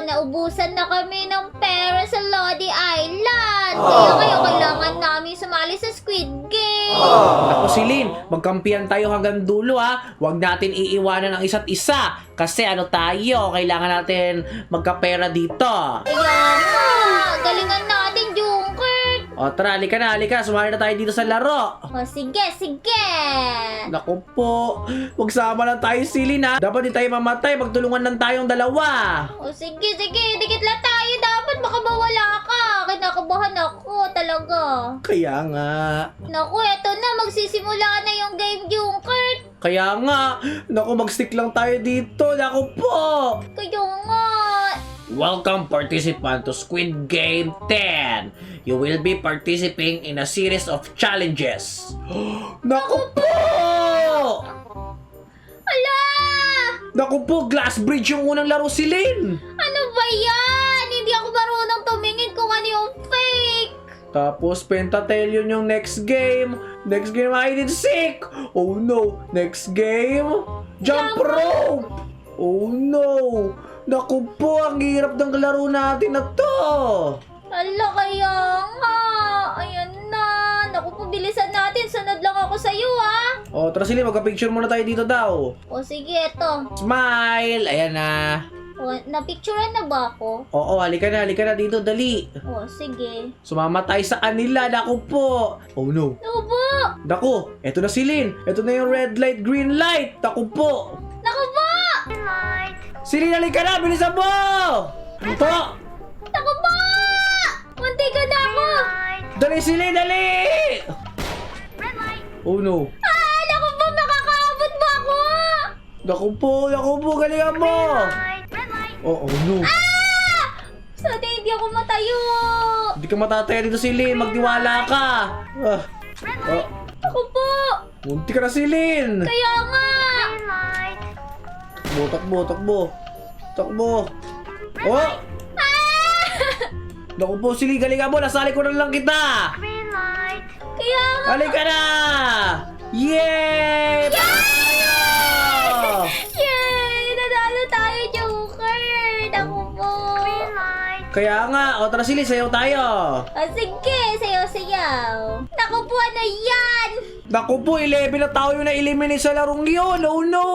naubusan na kami ng pera sa Lodi Island. Kaya kailangan namin sumali sa Squid Game. Ako Celine, magkampihan tayo hanggang dulo ha. Huwag natin iiwanan ang isa't isa. Kasi ano tayo, kailangan natin magkapera dito. Kaya nga, galingan natin, Junkert. O tara, halika na, sumali na tayo dito sa laro. O sige, sige. Naku po, magsama lang tayo Celine ha. Dapat di tayo mamatay, magtulungan lang tayong dalawa. O sige, dikit lang tayo. Dapat baka mawala ka. Kinakabahan ako talaga. Kaya nga. Naku, eto na. Magsisimula na yung game, Junkert. Kaya nga. Naku, mag-stick lang tayo dito. Naku po. Kaya nga. Welcome participant to Squid Game 10. You will be participating in a series of challenges. Naku po! Ala! Naku po, glass bridge yung unang laro Celine. Ano ba yan? Hindi ako marunong tumingin kung ano yung fake. Tapos pentathlon yung next game. Next game hide and seek. Oh no. Next game jump rope. Oh no. Naku po, ang hirap ng laro natin na to. Ala, kaya nga. Ayan na. Naku po, bilisan natin. Sunod lang ako sa'yo, ha? O, tara Celine, magka-picture muna tayo dito daw. O sige, eto. Smile. Ayan na. O, napicturean na ba ako? Oo, halika na dito, dali. O, sige. Sumama tayo sa kanila, naku po. Oh no. Naku po! Naku, eto na Celine. Eto na yung red light, green light. Naku po. Naku po! Celine, halika na, bilisan mo. Ito. Naku po! Munti ka na ako! Dali Celine, dali. Oh no. Ah! Naku po! Makakaabot ba ako? Naku po, galingan mo. Oh no. Sana hindi ako matayo. Hindi ka matataya dito Celine, magtiwala ka. Naku po! Munti ka na Celine. Kaya nga! Takbo. Oh! Naku po, Celine, galingan mo. Nasali ko na lang kita. Kaya nga! Halika na! Yay! Tayo! Yay! Nanalo tayo, Joker! Naku po! Kaya nga, o tara Celine, sayaw tayo. Sige, sayaw-sayaw. Naku po, ano yan? Naku po, 11 na tao yung na-eliminate sa larong yun. Oh no!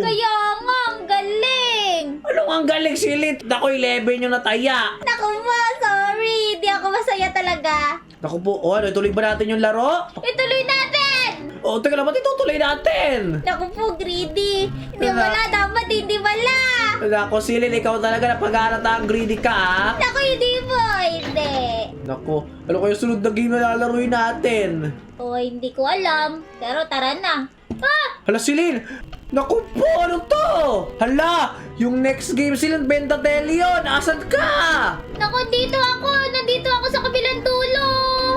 Kaya nga, ang galing! Anong ang galing Celine? Naku, 11 yung nataya. Naku po, sorry! Hindi ako masaya talaga. Naku po, ano, ituloy ba natin yung laro? Ituloy natin! O, teka lang, ba't itutuloy natin? Naku po, greedy. Hindi wala, dapat hindi wala. Naku, Celine, ikaw talaga napag-aalatang greedy ka, ha? Naku, hindi po, hindi. Naku, ano kayo sunod na game na lalaroin natin? O, hindi ko alam. Pero tara na. Ah! Hala, Celine! Naku po, ano to? Hala, yung next game, Celine, Pentathlon, asan ka? Naku, dito ako. Nandito ako sa kabilang dulo.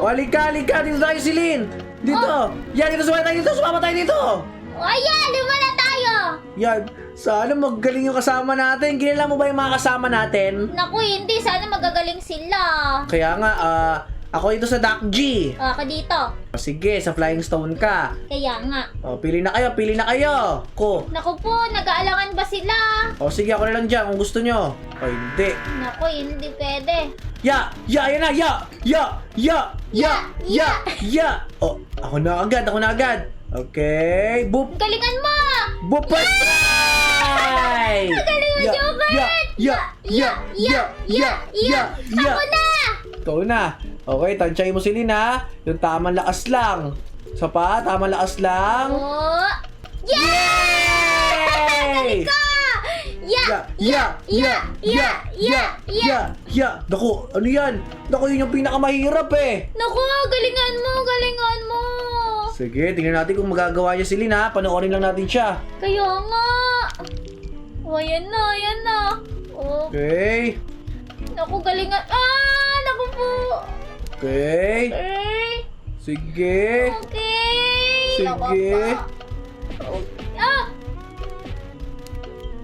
O, halika, dito tayo, Celine. Dito. Yan, dito, sumama tayo dito. O, ayan, lima na tayo. Yan, sana magaling yung kasama natin. Kilala mo ba yung mga kasama natin? Naku, hindi. Sana magagaling sila. Kaya nga, ako dito sa Doc G. O, ako dito. O, sige, sa Flying Stone ka. Kaya nga. O, pili na kayo. Ko. Naku po, nag-aalangan ba sila? O, sige, ako na lang dyan kung gusto nyo. O, hindi. Naku, hindi pwede. Yan na, O, ako na agad. Okay, boop. Galingan mo! Boop, patay! Galing mo, Joker! Ako na! Ikaw na. Okay, tansyahin mo Celine ha. Yung tamang lakas lang. Isa pa, tamang lakas lang. Oh! Yay! Naku, ano yan? Naku, yun yung pinakamahirap eh. Naku, galingan mo! Sige, tingnan natin kung magagawa niya Celine ha. Panoorin lang natin siya. Kaya nga! O, ayan na. Oh, Okay. naku, galingan. Ah! Naku po! Okay. Sige. Okay! Sige. Naku po. Ah!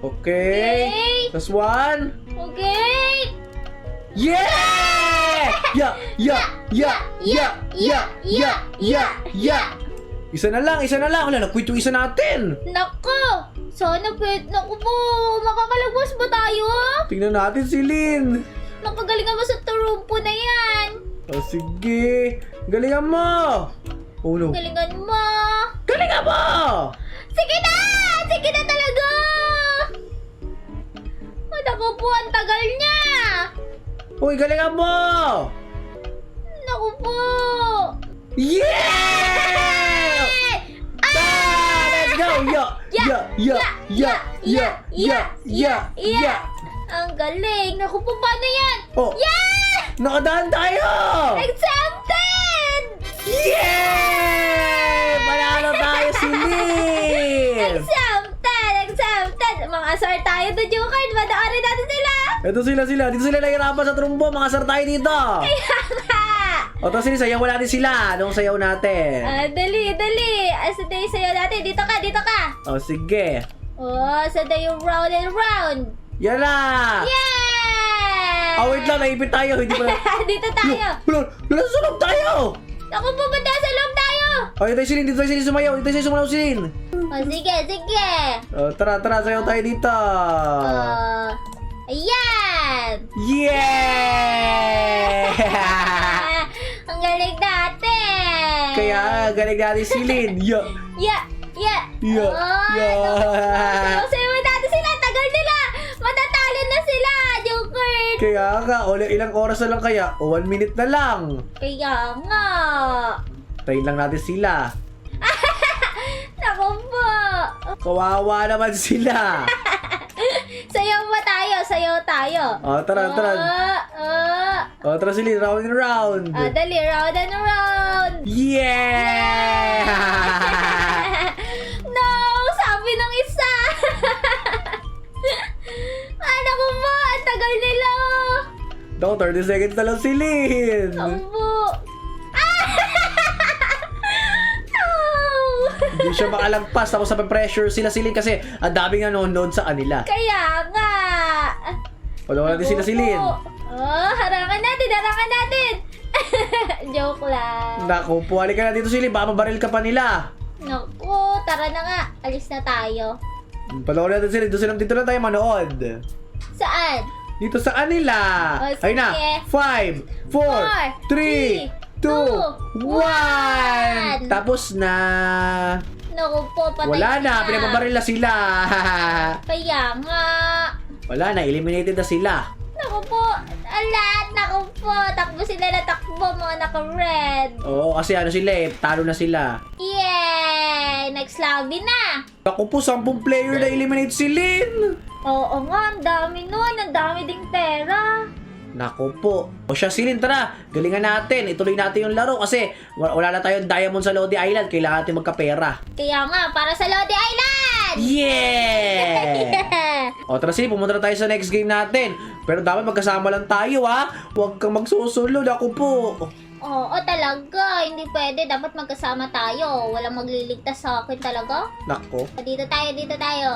Okay. Okay. Last one. Okay! Yeah! Isa na lang. Wala, nag-quit yung isa natin. Naku! Sana pwede. Naku po! Makakalagwas ba tayo? Tingnan natin si Lynn. Napagalingan mo sa turumpo na yan. Oh, sige. Galingan mo. Oh no. Galingan mo. Galingan mo! Sige na! Sige na talaga! Naku po, ang tagal niya! Uy, galingan mo! Naku po! Yeah! Let's go! Yeah! Ang galing! Naku po, paano yan? Oh, Yeah! nakadaan tayo! Exempted! Yeah! Panalo tayo si Lynn! Exempted! Exempted! Mga asar tayo to, Joker. Madaarin natin sila! Ito sila. Dito sila nahirapan sa trumpo. Mga sar tayo dito. Kaya nga! O, tapos sila, sayaw natin sila. Anong sayaw natin? Dali! Asa tayo sa'yo natin? Dito ka! O, sige. Oh, sa tayo round and round! Yan na! Yeah! Oh, wait lang. Naipit tayo. Hindi pa. Dito tayo! Wala, susunod tayo! Naku, pupunta sa loob tayo! O, dito tayo si Lynn. Dito tayo si Lynn sumayaw. Dito tayo sumalaw si Lynn. Oh, sige! O, tara. Sayaw tayo dito. Ayan! Yeah! Ang galing natin! Kaya, galing natin si Lynn. Yeah! Yeah! Yeah. Oh, sayo natin sila! Tagal nila! Matatalo na sila! Joker! Kaya nga, ilang oras na lang kaya? O, 1 minute na lang. Kaya nga! Tayin lang natin sila. Naku po! Kawawa naman sila. Sayaw tayo! O, tara. O, tara si Lynn, round and round. Dali, round and round! Yeah! No! Sabi ng isa! Naku po! Ang tagal nila! Naku, 30 seconds na lang si Lynn. Naku po! No! Hindi siya makalagpas. Tapos sa pressure sila si Lynn kasi ang daming nanonood sa kanila. Kaya nga! Wala natin sila si Lynn. Oh, harangan natin! Joke lang. Naku, puwali ka na dito si Lynn. Baka mabaril ka pa nila. Naku, tara na nga. Alis na tayo. Panoorin natin sila. Dito na tayo manood. Saan? Dito sa kanila. Oh, Ayun na. sige. 5, 4, 3, 2, 1. Tapos na. Naku po, patay Wala na. sila. Pinababaril na sila. Kaya nga. Wala na. Eliminated na sila. Naku po, alat, naku po. Takbo sila na takbo, mga naka-red. Oo, kasi ano sila eh. Talo na sila. Yay! Next lobby na. Naku po, 10 player na eliminate si Lynn. Oo nga, ang dami nun. Ang dami ding pera. Naku po. O siya si Lynn, tara. Galingan natin. Ituloy natin yung laro kasi wala na tayong diamond sa Lodi Island. Kailangan natin magkapera. Kaya nga, para sa Lodi Island! Yeah! O tara sige, pumunta na tayo sa next game natin. Pero dapat magkasama lang tayo ha. Huwag kang magsusunod. Ako po. Oo, talaga. Hindi pwede. Dapat magkasama tayo. Walang magliligtas sa akin talaga. Nako. Dito tayo.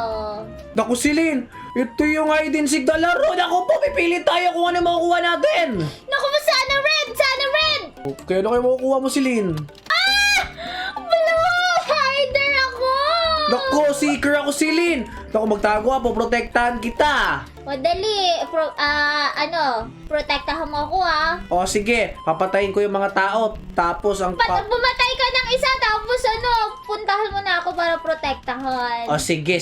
Naku si Lynn. Ito yung hide and seek na laro. Naku po, pipili tayo kung ano makukuha natin. Naku, sana red! Kaya ano kayo makukuha mo si Lynn? Blue! Hider ako! Naku, seeker ako si Lynn. Naku, magtago ako. Protektahan kita. O, dali. Protektahan mo ako, ha? O sige, papatayin ko yung mga tao. Tapos ang Bumatay ka ng isa, tapos puntahan mo na ako para protektahan. O sige.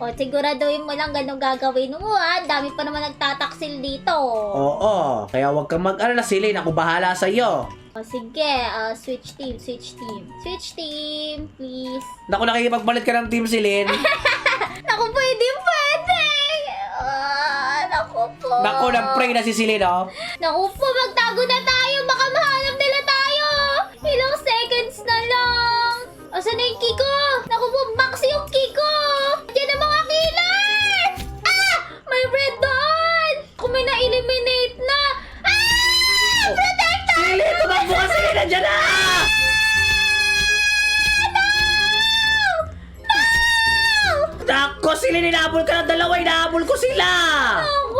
O, siguraduhin mo lang ganun gagawin mo, ha? Dami pa naman nagtataksil dito. Oo, kaya huwag kang mag-alala si Lynn. Ako bahala sa'yo. O, sige. Switch team. Switch team, please. Naku, nakikipagbalit ka ng team si Lynn. Naku, pwede. Naku po. Naku, nag-pray na si Lynn, oh. Naku po, magtago na tayo. Baka mahanap nila tayo. Ilang seconds na lang. Asan na yung Kiko? Naku po, box yung Kiko. Diyan ang mga killers. May red doon. Kung may na-eliminate na. Protector! Si Lynn, tumakbo ka si Lynn. Nandiyan na! Naku, si Lynn, inahabol ka ng dalawa. Inahabol ko sila. Naku